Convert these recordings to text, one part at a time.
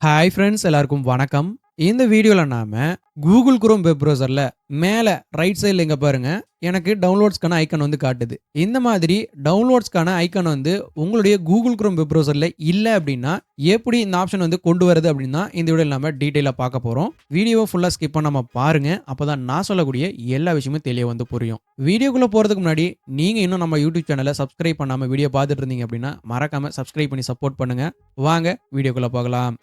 Hi friends எல்லாருக்கும் வணக்கம். இந்த வீடியோல நாம Google Chrome வெப் ப்ரௌசர்ல மேல ரைட் சைடுல இங்க பாருங்க, எனக்கு டவுன்லோட்ஸ்க்கான ஐகான் வந்து காட்டுது. இந்த மாதிரி டவுன்லோட்ஸ்க்கான ஐகான் வந்து உங்களுடைய Google Chrome வெப் ப்ரௌசர்ல இல்ல அப்படின்னா, எப்படி இந்த ஆப்ஷன் வந்து கொண்டு வரது அப்படின்னு தான் இந்த வீடியோல நாம டீடைலா பார்க்க போறோம். வீடியோவ ஃபுல்லா ஸ்கிப் பண்ணாம பாருங்க. அப்பதான் நான் சொல்லக்கூடிய எல்லா விஷயமும் தெளிவா வந்து புரியும். வீடியோக்குள்ள போறதுக்கு முன்னாடி நீங்க இன்னும் நம்ம யூடியூப் சேனலை சப்ஸ்கிரைப் பண்ணாம வீடியோ பார்த்துட்டு இருந்தீங்க அப்படின்னா, மறக்காம சப்ஸ்கிரைப் பண்ணி சப்போர்ட் பண்ணுங்க. வாங்க வீடியோக்குள்ள போகலாம்.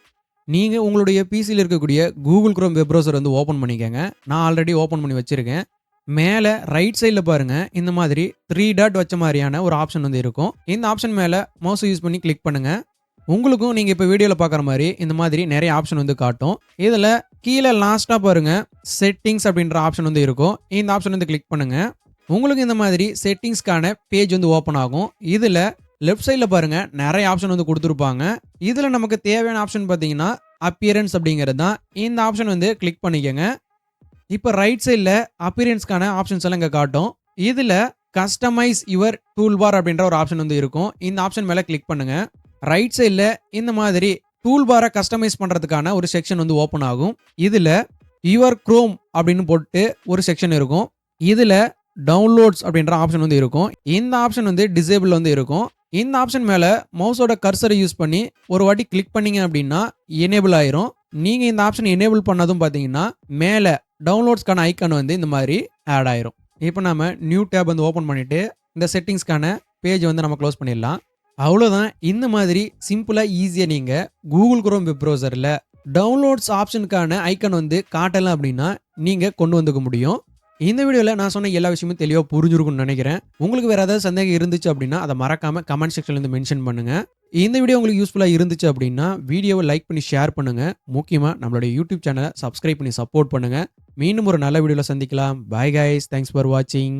நீங்க உங்களுடைய பிசில இருக்கக்கூடிய Google Chrome வெப் ப்ரௌசர் வந்து ஓப்பன் பண்ணிக்கங்க. நான் ஆல்ரெடி ஓப்பன் பண்ணி வச்சிருக்கேன். மேல ரைட் சைடுல பாருங்க, இந்த மாதிரி 3 டாட் வச்ச மாரியான ஒரு ஆப்ஷன் வந்து இருக்கும். இந்த ஆப்ஷன் மேல மவுஸ் யூஸ் பண்ணி கிளிக் பண்ணுங்க. உங்களுக்கும் நீங்க இப்ப வீடியோல பார்க்குற மாரி இந்த மாதிரி நெறைய ஆப்ஷன் வந்து காட்டும். இதுல கீழ லாஸ்ட்டா பாருங்க, செட்டிங்ஸ் அப்படின்ற ஆப்ஷன் வந்து இருக்கும். இந்த ஆப்ஷன் வந்து கிளிக் பண்ணுங்க. உங்களுக்கு இந்த மாதிரி செட்டிங்ஸ்க்கான பேஜ் வந்து ஓப்பன் ஆகும். இதுல லெஃப்ட் சைடுல பாருங்க, நெறைய ஆப்ஷன் வந்து குடுத்திருப்பாங்க. இதுல நமக்கு தேவையான ஆப்ஷன் பார்த்தீங்கன்னா, அப்பியரன்ஸ் அப்படிங்கிறது தான். இந்த ஆப்ஷன் வந்து கிளிக் பண்ணிக்கங்க. இப்ப ரைட் சைடுல அப்பியரன்ஸ்க்கான ஆப்ஷன்ஸ் எல்லாம் இங்க காட்டும். இதுல கஸ்டமைஸ் யுவர் டூல்பார் அப்படின்ற ஒரு ஆப்ஷன் வந்து இருக்கும். இந்த ஆப்ஷன் மேல கிளிக் பண்ணுங்க. ரைட் சைடுல இந்த மாதிரி டூல்பாரை கஸ்டமைஸ் பண்றதுக்கான ஒரு செக்ஷன் வந்து ஓப்பன் ஆகும். இதுல யுவர் குரோம் அப்படின்னு போட்டு ஒரு செக்ஷன் இருக்கும். இதுல டவுன்லோட்ஸ் அப்படின்ற ஆப்ஷன் வந்து இருக்கும். இந்த ஆப்ஷன் வந்து டிசேபிள் வந்து இருக்கும். இந்த ஆப்ஷன் மேல மவுஸோட கர்சரை யூஸ் பண்ணி ஒரு வாட்டி கிளிக் பண்ணீங்க அப்படின்னா எனேபிள் ஆயிரும். நீங்க இந்த ஆப்ஷன் எனேபிள் பண்ணதும் பாத்தீங்கன்னா மேல டவுன்லோட்ஸ்க்கான ஐகான் வந்து இந்த மாதிரி ஆட் ஆயிரும். இப்போ நாம நியூ டேப் வந்து ஓபன் பண்ணிட்டு இந்த செட்டிங்ஸ்க்கான பேஜ் வந்து நம்ம க்ளோஸ் பண்ணிடலாம். அவ்வளோதான். இந்த மாதிரி சிம்பிளா ஈஸியா நீங்க Google Chrome வெப் ப்ரௌசர்ல டவுன்லோட்ஸ் ஆப்ஷனுக்கான ஐகான் வந்து காட்டல அப்படின்னா நீங்க கொண்டு வந்துக்க முடியும். இந்த வீடியோல நான் சொன்ன எல்லா விஷயமும் தெளிவா புரிஞ்சிருக்கும்னு நினைக்கிறேன். உங்களுக்கு வேற ஏதாவது சந்தேகம் இருந்துச்சு அப்படின்னா அதை மறக்காம கமெண்ட் செக்ஷன்ல இருந்து மென்ஷன் பண்ணுங்க. இந்த வீடியோ உங்களுக்கு யூஸ்ஃபுல்லா இருந்துச்சு அப்படின்னா வீடியோவை லைக் பண்ணி ஷேர் பண்ணுங்க. முக்கியமா நம்மளுடைய யூடியூப் சேனலை சப்ஸ்கிரைப் பண்ணி சப்போர்ட் பண்ணுங்க. மீண்டும் ஒரு நல்ல வீடியோல சந்திக்கலாம். Bye guys. தேங்க்ஸ் ஃபார் வாட்சிங்.